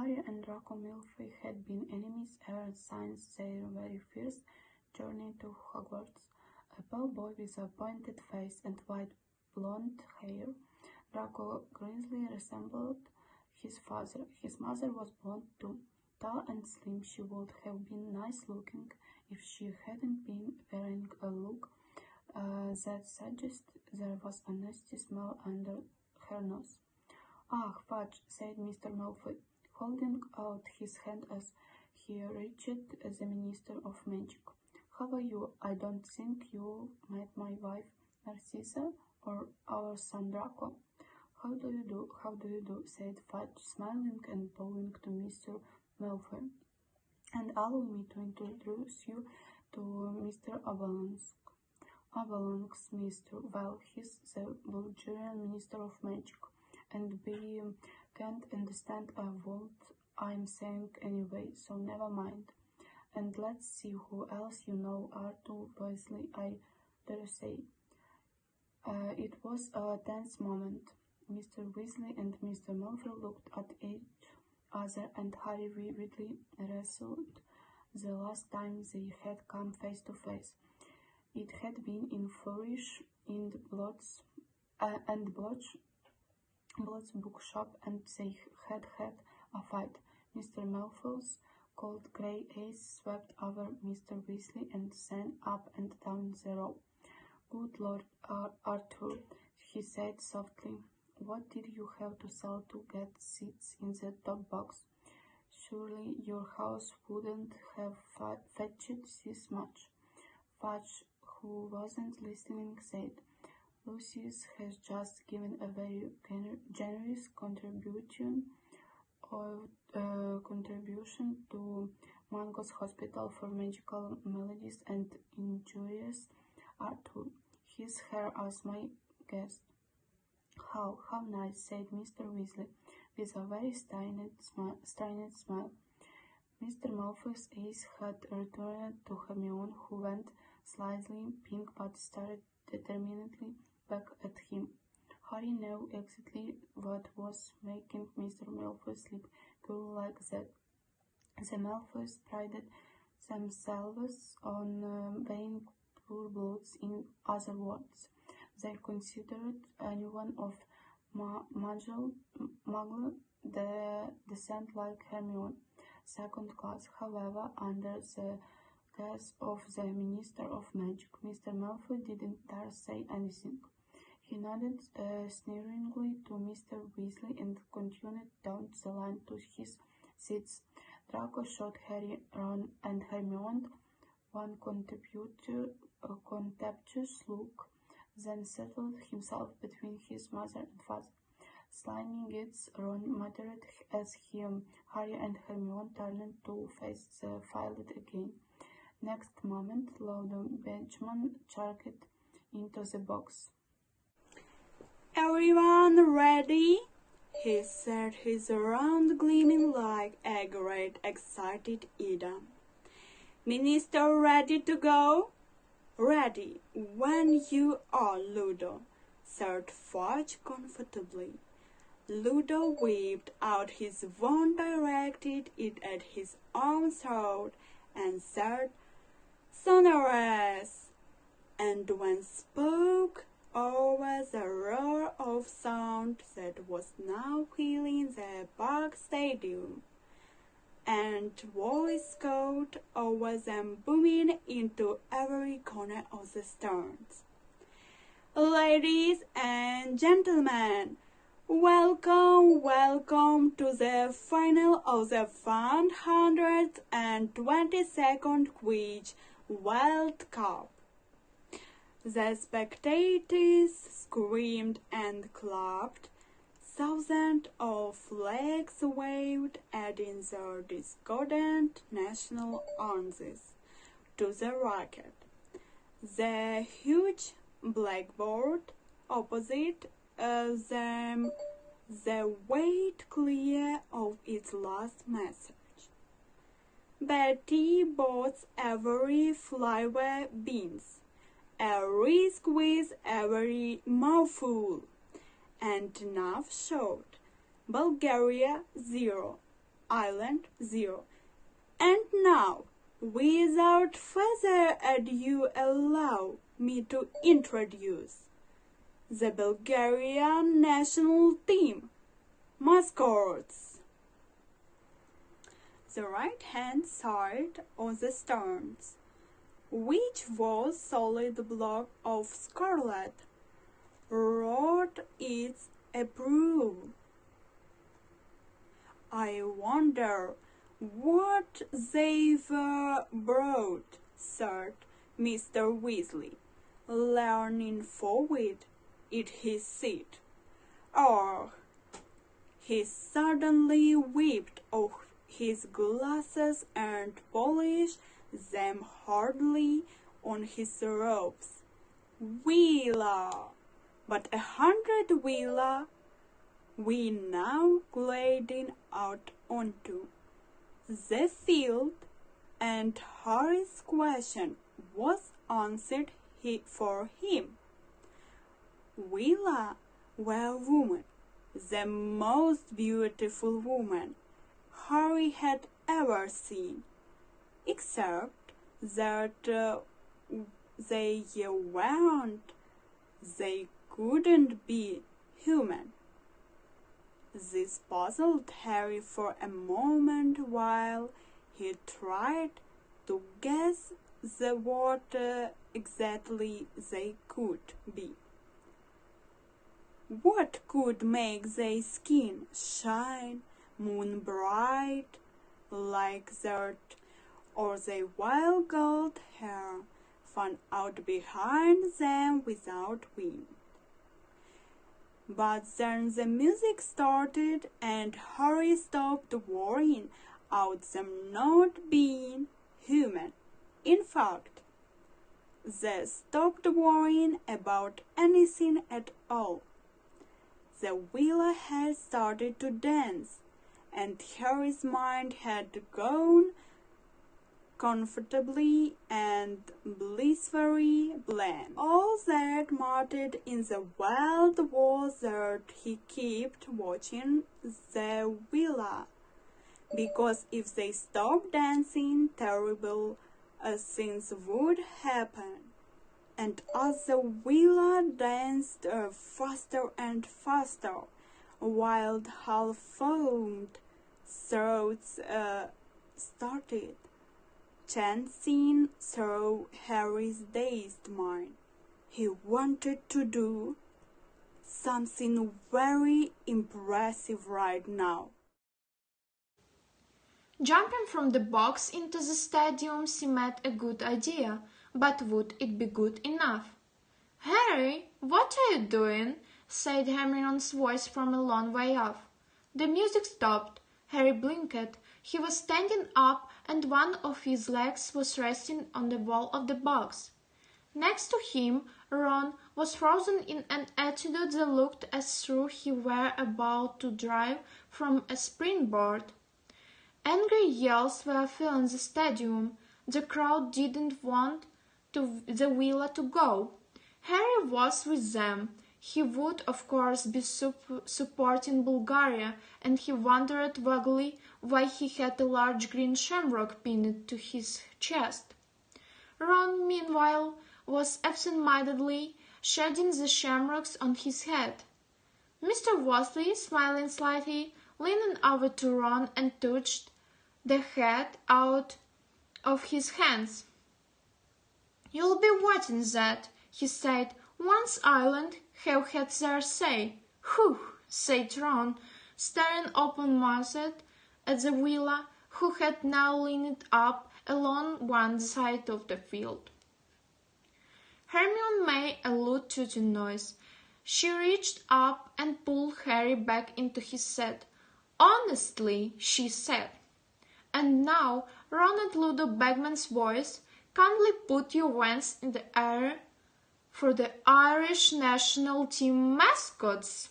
Harry and Draco Malfoy had been enemies ever since their very first journey to Hogwarts. A pale boy with a pointed face and white blonde hair, Draco greatly resembled his father. His mother was blonde too. Tall and slim, she would have been nice-looking if she hadn't been wearing a look that suggested there was a nasty smell under her nose. "Ah, fudge," said Mr. Malfoy, holding out his hand as he reached the Minister of Magic. "How are you? I don't think you met my wife, Narcissa, or our son Draco." How do you do, said Fudge, smiling and bowing to Mr. Malfoy. "And allow me to introduce you to Mr. Avalanche, Mr. Well, he's the Bulgarian Minister of Magic, and we can't understand a word I'm saying anyway, so never mind. And let's see who else you know, Arthur Weasley, I dare say." It was a tense moment. Mr. Weasley and Mr. Malfoy looked at each other, and Harry vividly wrestled the last time they had come face to face. It had been in Flourish in the Blood's bookshop, and they had had a fight. Mr. Malfoy's cold grey eyes swept over Mr. Weasley and then up and down the row. "Good Lord, Arthur," he said softly, "what did you have to sell to get seats in the top box? Surely your house wouldn't have fetched this much." Fudge, who wasn't listening, said, "Lucius has just given a very generous contribution to Mungo's Hospital for Magical Melodies and Injurious Arthur. He's here as my guest." How nice," said Mr. Weasley, with a very strained smile. Mr. Malfoy's eyes had returned to Hermione, who went slightly pink but stared determinedly back at him. Harry knew exactly what was making Mr. Malfoy's lip curl like that. The Malfoys prided themselves on being pure bloods. In other words, they considered anyone of Muggle descent like Hermione second class. However, under the gaze of the Minister of Magic, Mr. Malfoy didn't dare say anything. He nodded sneeringly to Mr. Weasley and continued down the line to his seats. Draco shot Harry, Ron, and Hermione one contemptuous look, then settled himself between his mother and father. "Slimy gets," Ron muttered as Harry and Hermione turned to face the violet again. Next moment, Lord Benjamin charged into the box. "Everyone ready?" he said, his round gleaming like a great excited eagle. "Minister ready to go?" "Ready when you are, Ludo," said Fudge comfortably. Ludo whipped out his wand, directed it at his own throat, and said, "Sonorous!" and when spoke over the roar of sound that was now filling the Park Stadium, and voice caught over them, booming into every corner of the stands. "Ladies and gentlemen, welcome to the final of the 122nd Quidditch World Cup." The spectators screamed and clapped. Thousands of flags waved, adding their discordant national anthems to the racket. The huge blackboard opposite them waved clear of its last message. "Betty boats every flavor beans, a risk with every mouthful." And Nav showed, "Bulgaria 0, Island 0. And now, without further ado, allow me to introduce the Bulgarian national team, mascots. The right-hand side of the stones, which was solid block of scarlet, wrote its approval. I wonder what they've brought, said Mr. Weasley, leaning forward in his seat. Oh, he suddenly whipped off his glasses and polished them hardly on his robes. Willa! But 100 Willa we now gliding out onto the field, and Harry's question was answered for him. Willa were a woman, the most beautiful woman Harry had ever seen, except that they couldn't be human. This puzzled Harry for a moment while he tried to guess what exactly they could be. What could make their skin shine moon bright like that, or their wild gold hair fan out behind them without wind? But then the music started, and Harry stopped worrying about them not being human. In fact, they stopped worrying about anything at all. The Willa had started to dance, and Harry's mind had gone comfortably and blissfully blank. All that mattered in the world was that he kept watching the Willa, because if they stopped dancing, terrible things would happen. And as the Willa danced faster and faster, wild half-formed throats started chancing through Harry's dazed mind. He wanted to do something very impressive right now. Jumping from the box into the stadium seemed a good idea, but would it be good enough? "Harry, what are you doing?" said Hermione's voice from a long way off. The music stopped. Harry blinked. He was standing up, and one of his legs was resting on the wall of the box. Next to him, Ron was frozen in an attitude that looked as though he were about to dive from a springboard. Angry yells were filling the stadium. The crowd didn't want the Willa to go. Harry was with them. He would, of course, be supporting Bulgaria, and he wondered vaguely why he had a large green shamrock pinned to his chest. Ron, meanwhile, was absent-mindedly shedding the shamrocks on his head. Mr. Weasley, smiling slightly, leaned over to Ron and touched the head out of his hands. "You'll be watching that," he said. "Once Ireland have had their say." "Whew," said Ron, staring open-mouthed at the Willa, who had now leaned up along one side of the field. Hermione made a loud tooting noise. She reached up and pulled Harry back into his seat. "Honestly," she said. "And now, Ronald Ludo Bagman's voice, kindly put your hands in the air for the Irish national team mascots."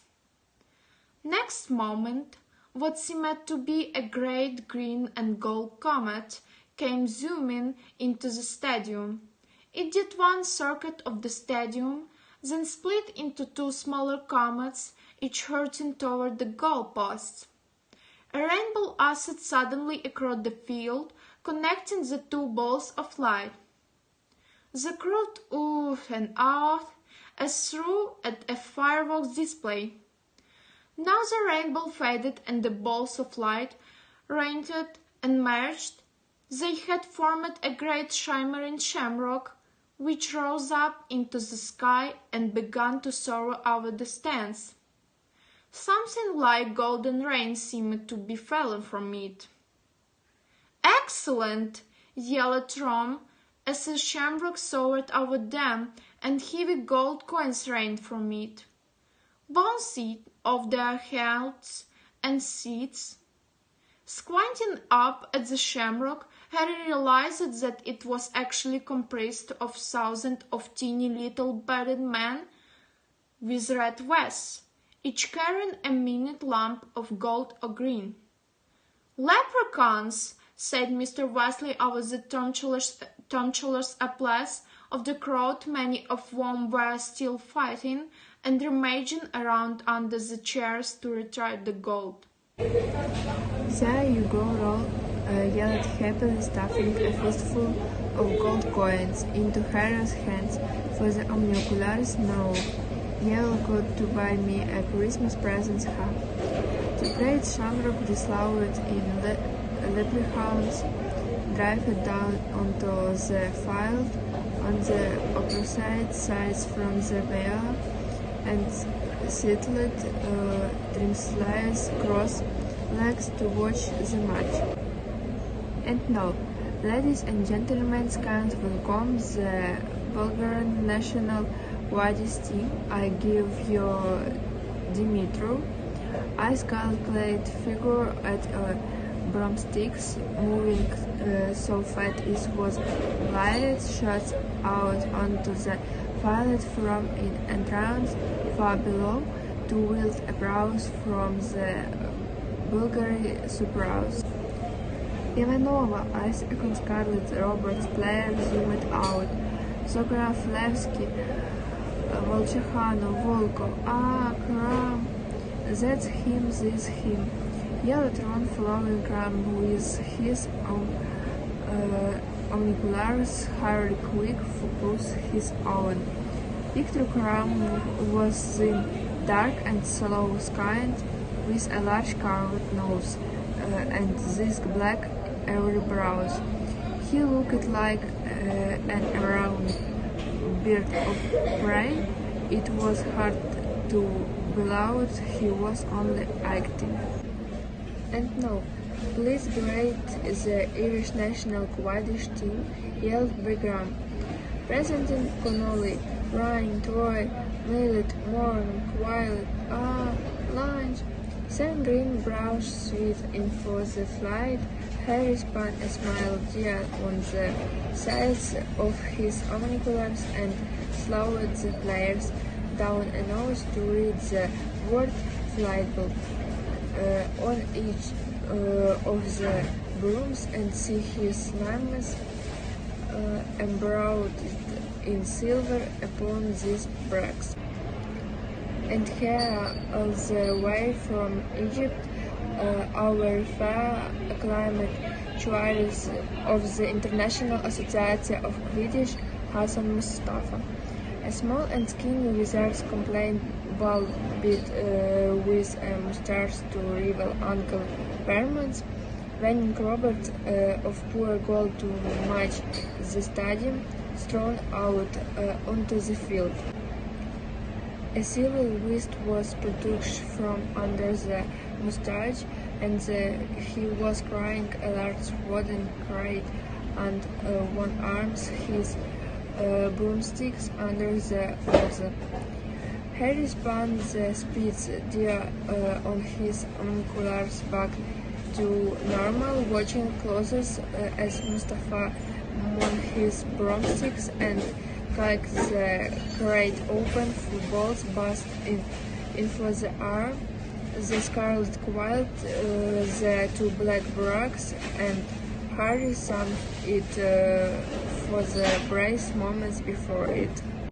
Next moment, what seemed to be a great green and gold comet came zooming into the stadium. It did one circuit of the stadium, then split into two smaller comets, each hurtling toward the goalposts. A rainbow ascended suddenly across the field, connecting the two balls of light. The crowd oohed and awed as through at a fireworks display. Now the rainbow faded and the balls of light reined and merged. They had formed a great shimmering shamrock, which rose up into the sky and began to soar over the stands. Something like golden rain seemed to be falling from it. "Excellent!" yelled Rom, as the shamrock soared over them and heavy gold coins rained from it. Bouncing off their hats and seats. Squinting up at the shamrock, Harry realized that it was actually composed of thousands of teeny little bearded men with red vests, each carrying a minute lump of gold or green. "Leprechauns," said Mr. Weasley over the tumultuous applause of the crowd, many of whom were still fighting and rummaging around under the chairs to retrieve the gold. "There you go, Roll," yelled happily, stuffing a fistful of gold coins into Harry's hands. "For the omnioculars, no. Never could to buy me a Christmas present, huh?" The great shamrock dislodged in leprechauns, drifted down onto the field on the opposite sides from the veil, and settled Trimslayer's cross legs to watch the match. And now, ladies and gentlemen, can't welcome the Bulgarian national Quidditch team. I give you Dimitru, ice-calculate figure at broomsticks, moving so fast it was light, shot out onto the field from an entrance far below, to wild applause from the Bulgari supporters. Ivanova, Icon Scarlet, Roberts, player zoomed out. Zograf, Levski, Volchehano, Volkov, Kram, that's him, this him. Yelled Ron, following Kram with his omniculars, Harry quick focus his own. Victor Kram was thin, dark and slow skinned, with a large carved nose and these black eyebrows. He looked like an around bird of prey. It was hard to believe he was only acting. And now, please greet the Irish national Quidditch team, yelled Brigham. Presenting Connolly, Ryan, Troy, Millet, Morgan, Violet, lunch. Sam Green browsed sweet in for the flight. Harry spun a smile dear on the sides of his omniculars and slowed the players down a nose to read the word flightable on each of the brooms and see his names embroidered in silver upon these bricks. And here, all the way from Egypt, our fair acclaimed chair of the International Association of Quidditch, Hassan Mustafa. A small and skinny wizard complained bald bit with a mustache to rival Uncle Vermont's, winning Robert of poor gold to match the stadium, thrown out onto the field. A silver wrist was produced from under the mustache, and he was carrying a large wooden crate, and one arms his broomsticks under the other. Harry spun the spits deer on his omniculars back to normal, watching closest as Mustafa won his broomsticks and kicked the crate open. Footballs burst in for the arm, the scarlet quilt, the two black bricks, and Harry thumped it for the brace moments before it